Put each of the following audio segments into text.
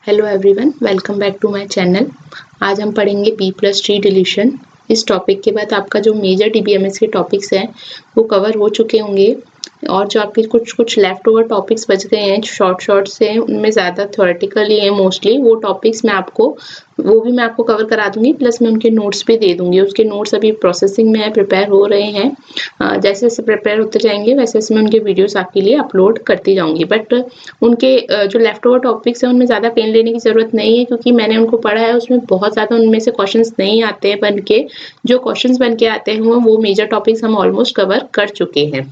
Hello everyone, welcome back to my channel. आज हम पढ़ेंगे B+Tree डिलीशन। इस टॉपिक के बाद आपका जो मेजर DBMS के टॉपिक्स हैं वो कवर हो चुके होंगे और जो आपके कुछ लेफ्ट ओवर टॉपिक्स बच गए हैं शॉर्ट से, उनमें ज़्यादा थ्योरेटिकली हैं मोस्टली। वो भी मैं आपको कवर करा दूंगी, प्लस मैं उनके नोट्स भी दे दूंगी। उसके नोट्स अभी प्रोसेसिंग में है, प्रिपेयर हो रहे हैं। जैसे जैसे प्रिपेयर होते जाएंगे वैसे वैसे मैं उनके वीडियोस आपके लिए अपलोड करती जाऊंगी। बट उनके जो लेफ्ट ओवर टॉपिक्स हैं उनमें ज़्यादा पेन लेने की ज़रूरत नहीं है, क्योंकि मैंने उनको पढ़ा है। उसमें बहुत ज़्यादा उनमें से क्वेश्चंस नहीं आते हैं बन के। जो क्वेश्चंस बन के आते हैं वो मेजर टॉपिक्स हम ऑलमोस्ट कवर कर चुके हैं।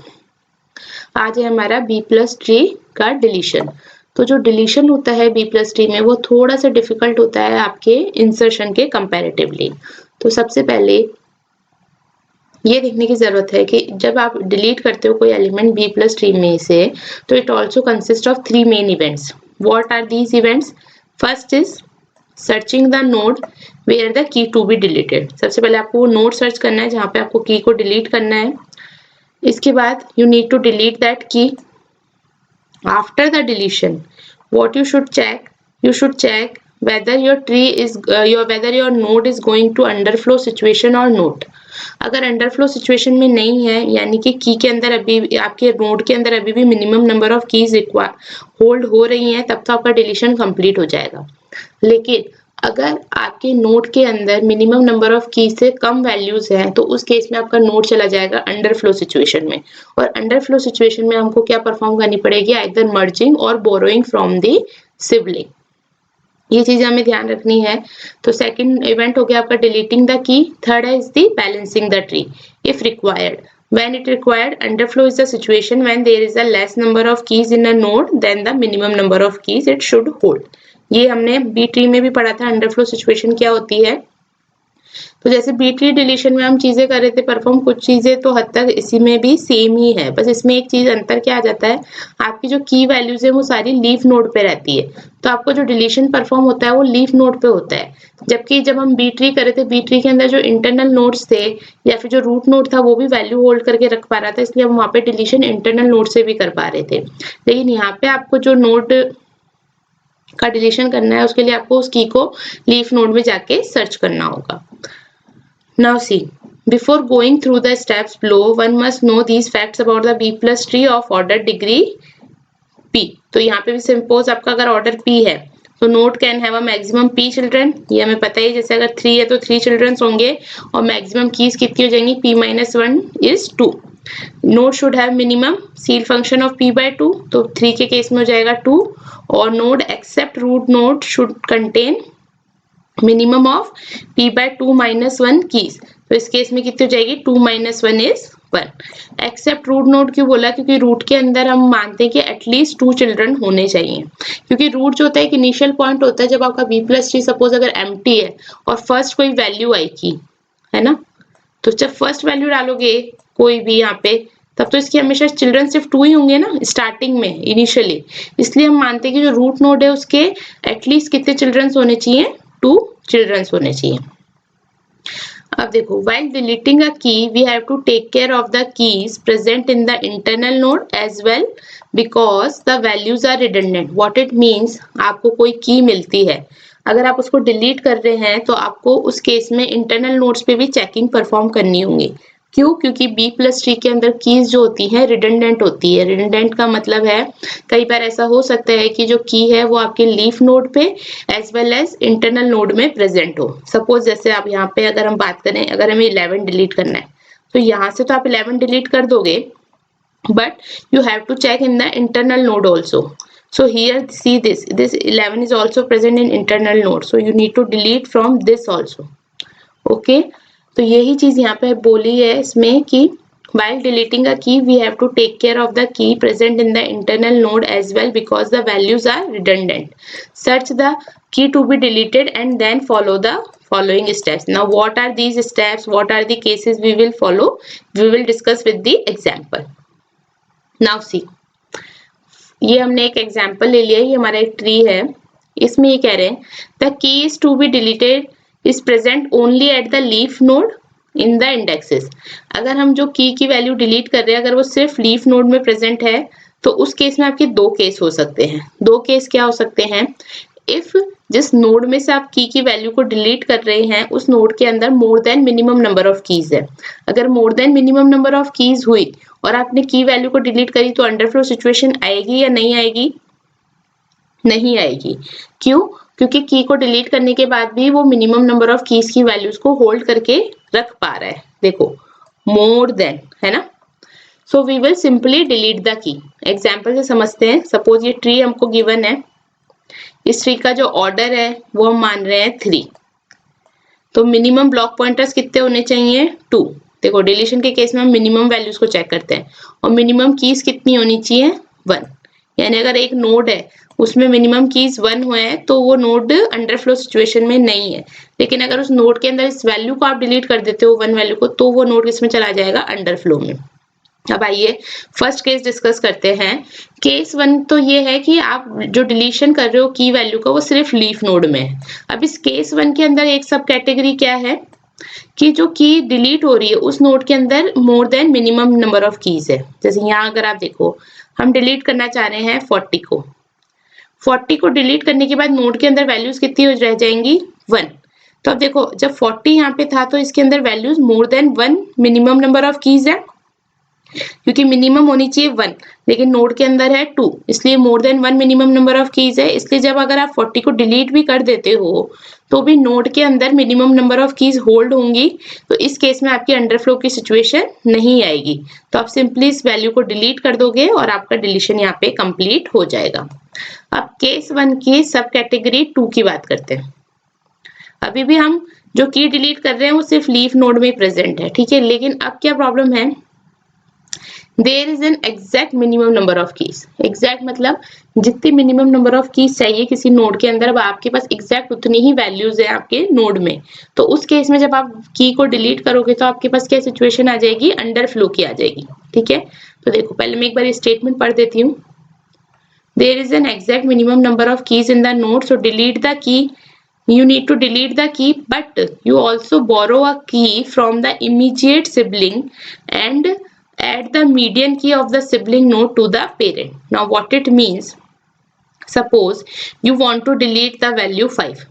आज है हमारा B+Tree का डिलीशन। तो जो डिलीशन होता है B+Tree में वो थोड़ा सा डिफिकल्ट होता है आपके इंसर्शन के कंपैरेटिवली। तो सबसे पहले ये देखने की जरूरत है कि जब आप डिलीट करते हो कोई एलिमेंट B+Tree में से, तो it also consist of 3 main events. What are these events? First is searching the node where the key to be deleted. सबसे पहले आपको वो नोड सर्च करना है जहां पे आपको की को डिलीट करना है। इसके बाद you need to delete that key. After the deletion, what you should check whether your node is going to underflow situation or not. अगर अंडरफ्लो सिचुएशन में नहीं है, यानी कि की के अंदर अभी आपके नोड के अंदर अभी भी minimum number of keys hold हो रही हैं, तब तो आपका डिलीशन कंप्लीट हो जाएगा। लेकिन अगर आपके नोड के अंदर मिनिमम नंबर ऑफ की से कम वैल्यूज हैं, तो उस केस में आपका नोड चला जाएगा अंडरफ्लो सिचुएशन में। और अंडरफ्लो सिचुएशन में हमको क्या परफॉर्म करनी पड़ेगी? आइदर मर्जिंग और बोरोइंग फ्रॉम द सिबलिंग। ये चीजें हमें ध्यान रखनी है। तो सेकंड इवेंट हो गया आपका डिलीटिंग द की। थर्ड है the balancing the tree if required. When it required, underflow is the situation when there is a less number of keys in a node than the minimum number of keys it should hold. ये हमने B tree में भी पढ़ा था, underflow situation क्या होती है। तो जैसे बी ट्री डिलीशन में हम चीजें कर रहे थे परफॉर्म, कुछ चीजें तो हद तक इसी में भी सेम ही है। बस इसमें एक चीज अंतर क्या आ जाता है, आपकी जो की वैल्यूज है वो सारी लीफ नोड पे रहती है। तो आपको जो डिलीशन परफॉर्म होता है वो लीफ नोड पे होता है। जबकि जब हम बी ट्री करे थे, बी ट्री के अंदर जो इंटरनल नोड्स थे या फिर जो रूट नोड था वो भी वैल्यू होल्ड करके रख पा रहा था, इसलिए हम वहां पे डिलीशन इंटरनल नोड से भी कर पा रहे थे। लेकिन यहाँ पे आपको जो नोड का डिलीशन करना है उसके लिए आपको उस की को लीफ नोड में जाके सर्च करना होगा। Now see, before going through the steps below, one must know these facts about the B+Tree of order degree P. तो यहाँ पे भी सपोज आपका अगर ऑर्डर P है, तो node can have a maximum P children. ये हमें पता है, जैसे अगर 3 है तो 3 चिल्ड्रन होंगे और मैक्सिमम कीज कितनी हो जाएंगी? P-1 is 2. Node should have minimum seal function of P/2, तो 3 के केस में हो जाएगा 2। और node except root node should contain minimum of P/2 - 1 keys. तो इस केस में कितनी हो जाएगी? 2 - 1 is 1। एक्सेप्ट रूट नोड क्यों बोला? क्योंकि रूट के अंदर हम मानते हैं कि एटलीस्ट 2 चिल्ड्रन होने चाहिए। क्योंकि रूट जो होता है एक इनिशियल पॉइंट होता है जब आपका B+Tree सपोज अगर एम्प्टी है और फर्स्ट कोई वैल्यू आएगी, है ना, तो जब फर्स्ट वैल्यू डालोगे कोई भी यहाँ पे, तब तो इसके हमेशा चिल्ड्रन सिर्फ 2 ही होंगे ना स्टार्टिंग में इनिशियली। इसलिए हम मानते हैं कि जो रूट नोड है उसके एटलीस्ट कितने चिल्ड्रन होने चाहिए? 2 चिल्ड्रन होने चाहिए। अब देखो, while deleting a key we have to take care of the keys present in the internal node as well because the values are redundant. What it means, आपको कोई की मिलती है, अगर आप उसको डिलीट कर रहे हैं तो आपको उस केस में इंटरनल नोड्स पे भी चेकिंग परफॉर्म करनी होगी। क्यों? क्योंकि B+Tree के अंदर कीज जो होती है रिडंडेंट होती है। रिडंडेंट का मतलब है कई बार ऐसा हो सकता है कि जो की है वो आपके लीफ नोड पे as well as internal node में प्रेजेंट हो। सपोज जैसे आप यहाँ पे अगर हम बात करें, अगर हमें 11 डिलीट करना है तो यहाँ से तो आप 11 डिलीट कर दोगे, but you have to check in the internal node also. So here see this 11 is also present in internal node, so you need to delete from this also. Okay, तो यही चीज यहाँ पे बोली है इसमें कि while deleting a key we have to take care of the key present in the internal node as well because the values are redundant. Search the key to be deleted and then follow the following steps. Now what are these steps? What are the cases we will follow? We will discuss with the example. Now see, ये हमने एक example ले लिया, ये हमारा एक tree है। इसमें ये कह रहे हैं the key is to be deleted is present only at the leaf node in the indexes. अगर हम जो की वैल्यू डिलीट कर रहे हैं अगर वो सिर्फ लीफ नोड में प्रेजेंट है, तो उस केस में आपके दो केस हो सकते हैं। दो केस क्या हो सकते हैं? इफ जिस नोड में से आप की वैल्यू को डिलीट कर रहे हैं उस नोड के अंदर मोर than minimum number of keys है। अगर more than minimum number of keys हुई और आपने की वैल्यू को डिलीट करी तो अंडरफ्लो सिचुएशन आएगी या नहीं आएगी? नहीं आएगी। क्यों? क्योंकि की को डिलीट करने के बाद भी वो मिनिमम नंबर ऑफ कीज की वैल्यूज को होल्ड करके रख पा रहा है। देखो मोर देन है ना, so we will simply delete the key. Example से समझते हैं। सपोज ये ट्री हमको गिवन है, इस ट्री का जो ऑर्डर है वो हम मान रहे हैं 3, तो मिनिमम ब्लॉक पॉइंटर्स कितने होने चाहिए? 2। देखो डिलीशन के केस में हम मिनिमम वैल्यूज को चेक करते हैं और मिनिमम कीज कितनी होनी चाहिए? 1। यानी अगर एक नोड है उसमें मिनिमम कीज 1 हुए हैं तो वो नोड अंडरफ्लो सिचुएशन में नहीं है। लेकिन अगर उस नोड के अंदर इस वैल्यू को आप डिलीट कर देते हो 1 वैल्यू को, तो वो नोड किसमें चला जाएगा? अंडरफ्लो में। अब आइए फर्स्ट केस डिस्कस करते हैं। केस 1 तो ये है कि आप जो डिलीशन कर रहे हो की वैल्यू का वो सिर्फ लीफ नोड में है। अब इस केस 1 के अंदर एक सब कैटेगरी क्या है कि जो की डिलीट हो रही है उस नोड के अंदर मोर than minimum number of keys है। जैसे यहाँ अगर आप देखो हम डिलीट करना चाह रहे हैं 40 को डिलीट करने के बाद नोड के अंदर वैल्यूज कितनी हो रह जाएंगी? 1। तो अब देखो जब 40 यहाँ पे था तो इसके अंदर values more than 1 minimum number of keys है, क्योंकि मिनिमम होनी चाहिए 1 लेकिन नोड के अंदर है 2, इसलिए मोर than 1 minimum number of keys है। इसलिए जब अगर आप 40 को डिलीट भी कर देते हो तो भी नोड के अंदर minimum number of keys hold होंगी, तो इस केस में आपकी अंडरफ्लो की सिचुएशन नहीं आएगी। तो आप सिंपली इस वैल्यू को डिलीट कर दोगे और आपका डिलीशन यहाँ पे कंप्लीट हो जाएगा। अब केस 1 की सब कैटेगरी 2 की बात करते हैं। अभी भी हम जो की डिलीट कर रहे हैं वो सिर्फ लीफ नोड में प्रेजेंट है, ठीक है। लेकिन अब क्या प्रॉब्लम है? There is an exact minimum number of keys. Exact मतलब जितनी मिनिमम नंबर ऑफ कीज चाहिए किसी नोड के अंदर, अब आपके पास एग्जैक्ट उतनी ही वैल्यूज है आपके नोड में। तो उस केस में जब आप की को डिलीट करोगे तो आपके पास क्या सिचुएशन आ जाएगी? अंडरफ्लो की आ जाएगी, ठीक है। तो देखो पहले मैं एक बार स्टेटमेंट पढ़ देती हूँ। There is an exact minimum number of keys in the node, so delete the key. You need to delete the key, but you also borrow a key from the immediate sibling and add the median key of the sibling node to the parent. Now what it means, suppose you want to delete the value 5.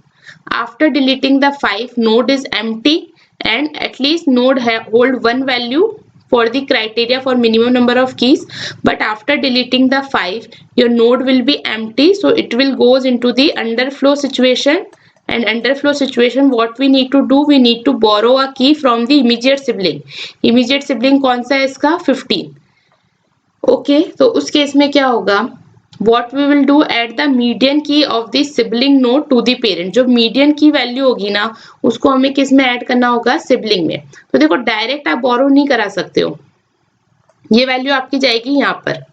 After deleting the 5, node is empty and at least node hold one value for the criteria for minimum number of keys, but after deleting the 5 your node will be empty, so it will goes into the underflow situation. And underflow situation what we need to do, we need to borrow a key from the immediate sibling. immediate sibling कौन सा है इसका? 15. Okay तो उस case में क्या होगा? what we will do, add the median key of the sibling node to the parent. जो median की वैल्यू होगी ना उसको हमें किस में ऐड करना होगा? सिबलिंग में। तो देखो डायरेक्ट आप बोरो नहीं करा सकते हो, ये वैल्यू आपकी जाएगी यहाँ पर,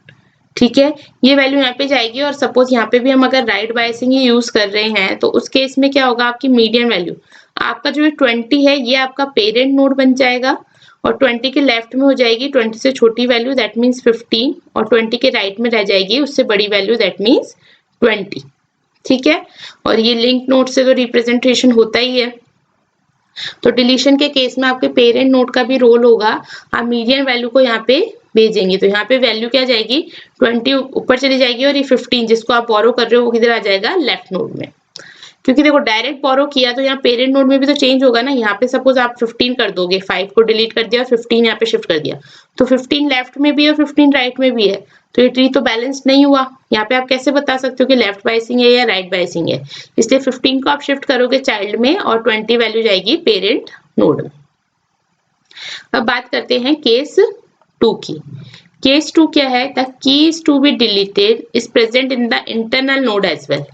ठीक है। ये वैल्यू यहाँ पे जाएगी और सपोज यहाँ पे भी हम अगर राइट बायसिंग ही यूज कर रहे हैं तो उस केस में क्या होगा? आपकी मीडियन वैल्यू आपका जो 20 है ये आपका पेरेंट नोड बन जाएगा और 20 के लेफ्ट में हो जाएगी 20 से छोटी वैल्यू दैट मीन्स 15 और 20 के राइट में रह जाएगी उससे बड़ी वैल्यू दैट मीन्स 20, ठीक है। और ये लिंक नोड से तो रिप्रेजेंटेशन होता ही है। तो डिलीशन के केस में आपके पेरेंट नोड का भी रोल होगा, आप मीडियन वैल्यू को यहाँ पे भेजेंगे तो यहाँ पे वैल्यू क्या जाएगी? 20 ऊपर चली जाएगी और ये 15 जिसको आप बोरो कर रहे हो वो किधर आ जाएगा? लेफ्ट नोड में। क्योंकि देखो डायरेक्ट बोरो किया तो यहाँ पेरेंट नोड में भी तो चेंज होगा ना। यहाँ पे सपोज आप 15 कर दोगे, 5 को डिलीट कर दिया और 15 यहाँ पे शिफ्ट कर दिया तो 15 लेफ्ट में भी है और 15 राइट में भी है, तो ये ट्री तो बैलेंस नहीं हुआ। यहाँ पे आप कैसे बता सकते हो कि लेफ्ट बायसिंग है या राइट बायसिंग है? इसलिए 15 को आप शिफ्ट करोगे चाइल्ड में और 20 वैल्यू जाएगी पेरेंट नोड में। अब बात करते हैं केस 2 की। केस 2 क्या है? The keys to be deleted is present in the internal node as well.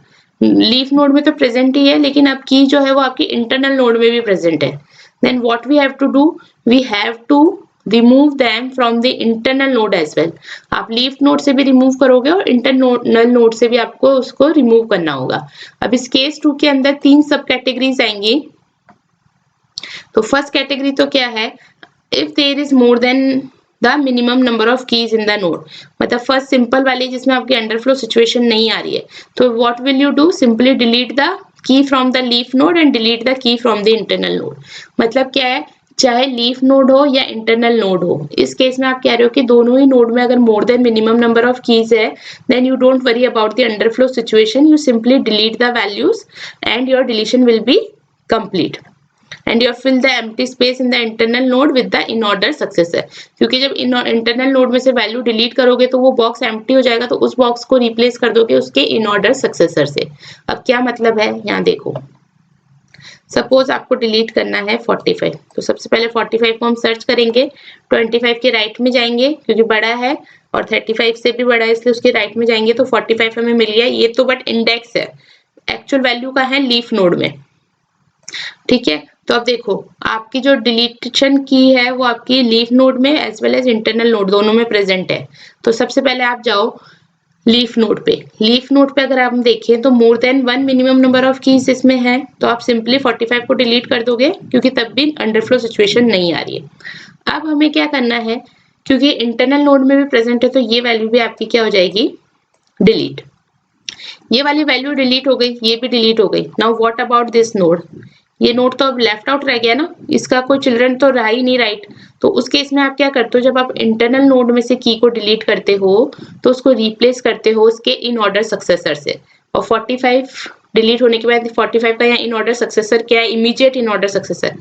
Leaf node में तो प्रेजेंट ही है लेकिन अब की जो है वो आपकी इंटरनल नोड में भी प्रेजेंट है। Then what we have to do, we have to remove them from the internal node as well. आप लीफ नोड से भी रिमूव करोगे और इंटरनल नोड से भी आपको उसको रिमूव करना होगा। अब इस केस 2 के अंदर 3 सब कैटेगरीज आएंगी। तो फर्स्ट कैटेगरी तो क्या है? If there is more than the minimum number of keys in the node, मतलब फर्स्ट सिंपल वाली जिसमें आपकी अंडरफ्लो सिचुएशन नहीं आ रही है, तो what will you do? Simply delete the की from the leaf node and delete the की फ्रॉम द इंटरनल नोड। मतलब क्या है चाहे लीफ नोड हो या इंटरनल नोड हो। इस केस में आप कह रहे हो कि दोनों ही नोड में अगर more than minimum number of keys है, then you don't worry about the underflow situation, you simply delete the values and your deletion will be complete and you fill the empty space in the internal node with the in order successor। क्योंकि जब internal node में से value delete करोगे तो वो box empty हो जाएगा, तो उस बॉक्स को रिप्लेस कर दोगे उसके इन ऑर्डर सक्सेसर से। अब क्या मतलब है, यहाँ देखो, सपोज आपको डिलीट करना है 45, तो सबसे पहले 45 को हम सर्च करेंगे, 25 के राइट में जाएंगे क्योंकि बड़ा है और 35 से भी बड़ा है इसलिए उसके राइट में जाएंगे, तो 45 हमें मिल गया। ये तो बट इंडेक्स है, एक्चुअल वैल्यू का है लीफ नोड में, ठीक है। तो अब देखो आपकी जो डिलीशन की है वो आपकी लीफ नोड में as well as internal node दोनों में प्रेजेंट है। तो सबसे पहले आप जाओ लीफ नोड पे। लीफ नोड पे अगर आप देखें तो more than 1 minimum number of keys इसमें है, तो आप सिंपली 45 को डिलीट कर दोगे क्योंकि तब भी अंडरफ्लो सिचुएशन नहीं आ रही है। अब हमें क्या करना है, क्योंकि इंटरनल नोड में भी प्रेजेंट है तो ये वैल्यू भी आपकी क्या हो जाएगी, डिलीट। ये वाली वैल्यू डिलीट हो गई, ये भी डिलीट हो गई। Now what about this node, ये नोड तो अब लेफ्ट आउट रह गया ना, इसका कोई चिल्ड्रन तो रहा ही नहीं राइट। तो उस केस में आप क्या करते हो, जब आप इंटरनल नोड में से की को डिलीट करते हो तो उसको रिप्लेस करते हो उसके इन ऑर्डर सक्सेसर से। और 45 डिलीट होने के बाद 45 का यहाँ इन ऑर्डर सक्सेसर क्या है, इमीडिएट इन ऑर्डर सक्सेसर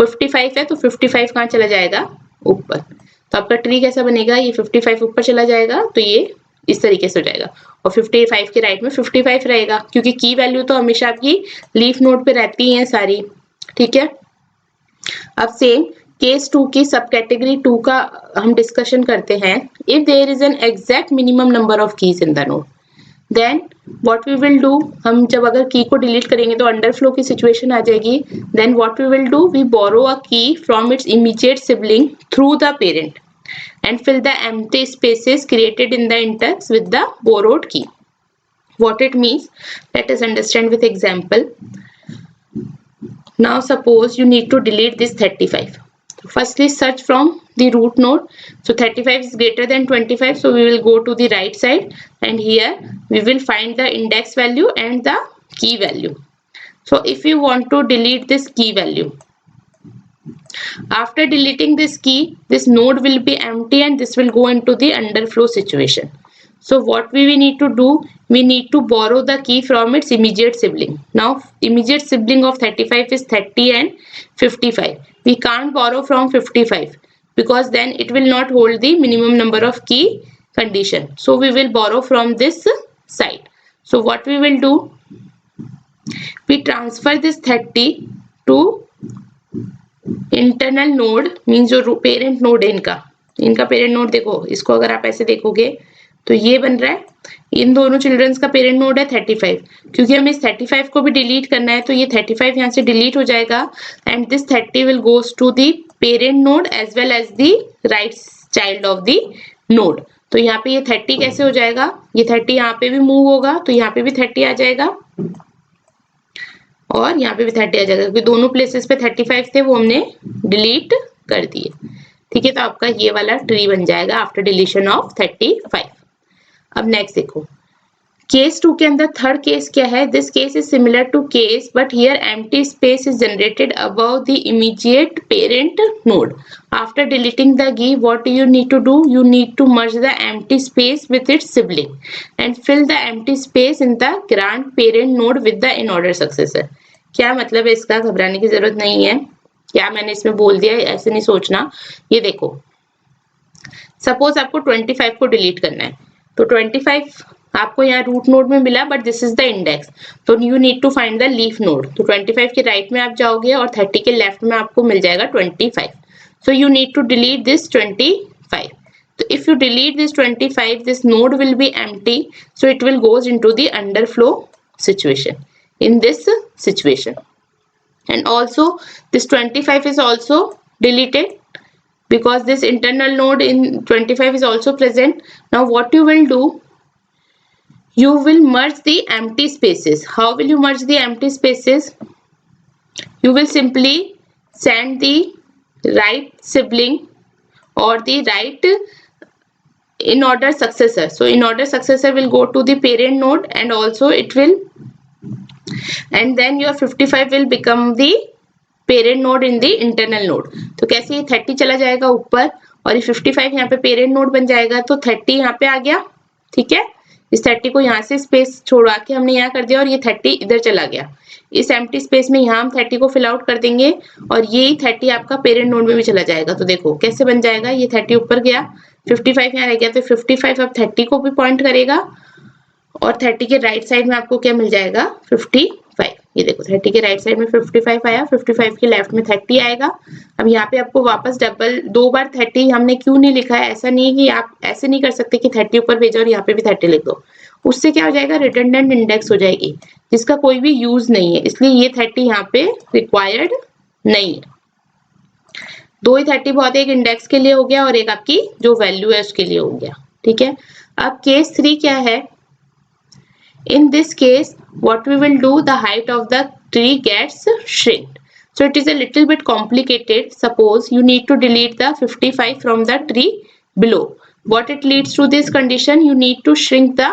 55 है, तो 55 कहाँ चला जाएगा, ऊपर। तो आपका ट्री कैसा बनेगा, ये 55 ऊपर चला जाएगा, तो ये इस तरीके से हो जाएगा। और 55 के राइट में 55 रहेगा क्योंकि की वैल्यू तो हमेशा आपकी लीफ नोड पे रहती है सारी, ठीक है। अब सेम केस 2 की सब कैटेगरी 2 का हम डिस्कशन करते हैं। If there is an exact minimum number of keys in the node, then what we will do, हम जब अगर की को डिलीट करेंगे तो अंडरफ्लो की सिचुएशन आ जाएगी। Then what we will do, we borrow a key from its immediate sibling through the parent and fill the empty spaces created in the index with the borrowed key. What it means, let us understand with example. Now suppose you need to delete this 35. Firstly search from the root node. So 35 is greater than 25, so we will go to the right side and here we will find the index value and the key value. So if you want to delete this key value, after deleting this key, this node will be empty and this will go into the underflow situation. So what we need to do, we need to borrow the key from its immediate sibling. Now immediate sibling of 35 is 30 and 55. We can't borrow from 55 because then it will not hold the minimum number of key condition. So we will borrow from this side. So what we will do, we transfer this 30 to internal node, means जो parent node है इनका parent node देखो, इसको अगर आप ऐसे देखोगे तो ये बन रहा है, इन दोनों चिल्ड्रंस का पेरेंट नोड है 35। क्योंकि हमें इस 35 को भी डिलीट करना है तो ये 35 यहाँ से डिलीट हो जाएगा and this 30 will goes to the parent node as well as the right child of the node. तो यहाँ पे ये 30 कैसे हो जाएगा, ये 30 यहाँ पे भी मूव होगा तो यहाँ पे भी 30 आ जाएगा और यहाँ पे भी 30 आ जाएगा क्योंकि दोनों प्लेसेस पे 35 थे वो हमने डिलीट कर दिए, ठीक है। तो आपका ये वाला ट्री बन जाएगा आफ्टर डिलीशन ऑफ 35। अब नेक्स्ट देखो, केस 2 के अंदर थर्ड केस क्या है, this case is similar to case but here empty space is generated above the immediate parent node. After deleting the key, what you need to do, you need to merge the empty space with its sibling and fill the empty space in the grandparent node with the in order successor. क्या मतलब है इसका, घबराने की जरूरत नहीं है, क्या मैंने इसमें बोल दिया ऐसे नहीं सोचना। ये देखो सपोज आपको 25 को डिलीट करना है, तो 25 आपको यहाँ रूट नोड में मिला but this is the index, तो you need to find the leaf node. तो 25 के राइट में आप जाओगे और 30 के लेफ्ट में आपको मिल जाएगा 25। So you need to delete this 25। So if you delete this 25, this node will be empty, so it will goes into the underflow situation in this situation. And also this 25 is also deleted because this internal node in 25 is also present. Now what you will do, you will merge the empty spaces. How will you merge the empty spaces? You will simply send the right sibling or the right in order successor. So in order successor will go to the parent node and also it will, and then your 55 will become the parent node in the internal node. तो कैसे ये 30 चला जाएगा ऊपर और ये 55 यहाँ पे पेरेंट नोड बन जाएगा, तो 30 यहाँ पे आ गया, ठीक है। इस 30 को यहाँ से स्पेस छोड़वा के हमने यहाँ कर दिया और ये 30 इधर चला गया। इस एम्प्टी स्पेस में यहाँ हम 30 को फिल आउट कर देंगे और ये 30 आपका पेरेंट नोड में भी चला जाएगा। तो देखो कैसे बन जाएगा, ये 30 ऊपर गया, 55 यहाँ रह गया, तो 55 अब 30 को भी पॉइंट करेगा और 30 के राइट साइड में आपको क्या मिल जाएगा, 55। ये देखो 30 के राइट साइड में 55 आया, 55 के लेफ्ट में 30 आएगा। अब यहाँ पे आपको वापस डबल 2 बार 30 हमने क्यों नहीं लिखा है, ऐसा नहीं है कि आप ऐसे नहीं कर सकते कि 30 ऊपर भेजो और यहाँ पे भी 30 लिख दो, उससे क्या हो जाएगा, रिडंडेंट इंडेक्स हो जाएगी जिसका कोई भी यूज नहीं है, इसलिए ये 30 यहाँ पे रिक्वायर्ड नहीं है। 2 ही 30 बहुत है, एक इंडेक्स के लिए हो गया और एक आपकी जो वैल्यू है उसके लिए हो गया, ठीक है। अब केस 3 क्या है, in this case what we will do, the height of the tree gets shrinked, so it is a little bit complicated. Suppose you need to delete the 55 from the tree below. What it leads to this condition, you need to shrink the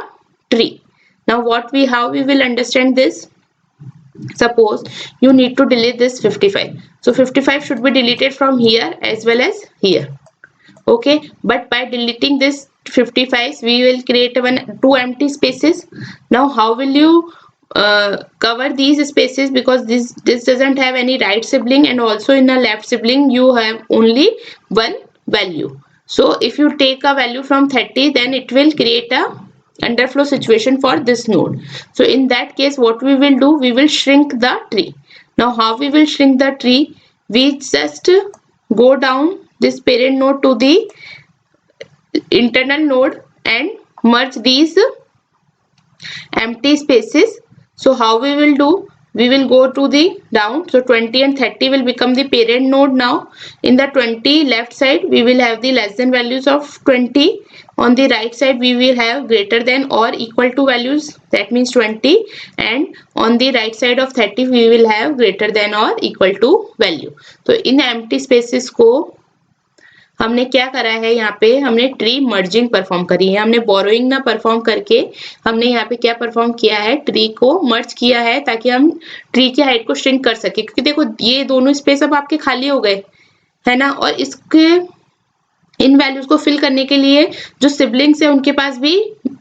tree. Now how we will understand this, suppose you need to delete this 55, so 55 should be deleted from here as well as here, okay. But by deleting this 55 we will create 2 empty spaces. Now how will you cover these spaces, because this doesn't have any right sibling and also in a left sibling you have only one value. So if you take a value from 30 then it will create a underflow situation for this node. So in that case what we will do, we will shrink the tree. Now how we will shrink the tree, we just go down this parent node to the internal node and merge these empty spaces. So how we will do, we will go to the down, so 20 and 30 will become the parent node. Now in the 20 left side we will have the less than values of 20, on the right side we will have greater than or equal to values, that means 20, and on the right side of 30 we will have greater than or equal to value. So in empty spaces को हमने क्या करा है, यहाँ पे हमने tree merging perform करी है, हमने बोरोइंग ना परफॉर्म करके हमने यहाँ पे क्या परफॉर्म किया है, ट्री को मर्ज किया है ताकि हम ट्री की हाइट को श्रिंक कर सके। क्योंकि देखो ये दोनों स्पेस अब आपके खाली हो गए है ना, और इसके इन वैल्यूज को फिल करने के लिए जो सिबलिंग्स है उनके पास भी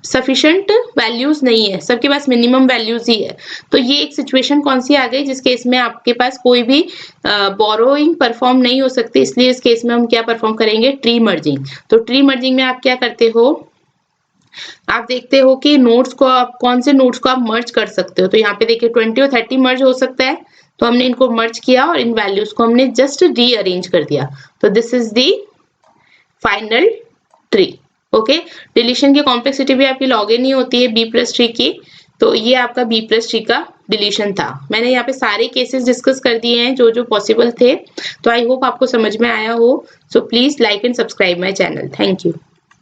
सफिशिएंट वैल्यूज नहीं है, सबके पास मिनिमम वैल्यूज ही है। तो ये एक सिचुएशन कौन सी आ गई जिस केस में आपके पास कोई भी बोरोइंग परफॉर्म नहीं हो सकती, इसलिए इस केस में हम क्या परफॉर्म करेंगे, ट्री मर्जिंग। तो ट्री मर्जिंग में आप क्या करते हो, आप देखते हो कि नोड्स को आप कौन से नोड्स को आप मर्ज कर सकते हो। तो यहाँ पे देखिए 20 और 30 मर्ज हो सकता है, तो हमने इनको मर्ज किया और इन वैल्यूज को हमने जस्ट रीअरेंज कर दिया। तो this is the final tree, okay. Deletion की कॉम्प्लेक्सिटी भी आपकी लॉग इन ही होती है बी प्लस ट्री की। तो ये आपका बी प्लस ट्री का डिलीशन था। मैंने यहाँ पे सारे केसेस डिस्कस कर दिए हैं जो जो पॉसिबल थे। तो आई होप आपको समझ में आया हो। So please like and subscribe my channel. Thank you.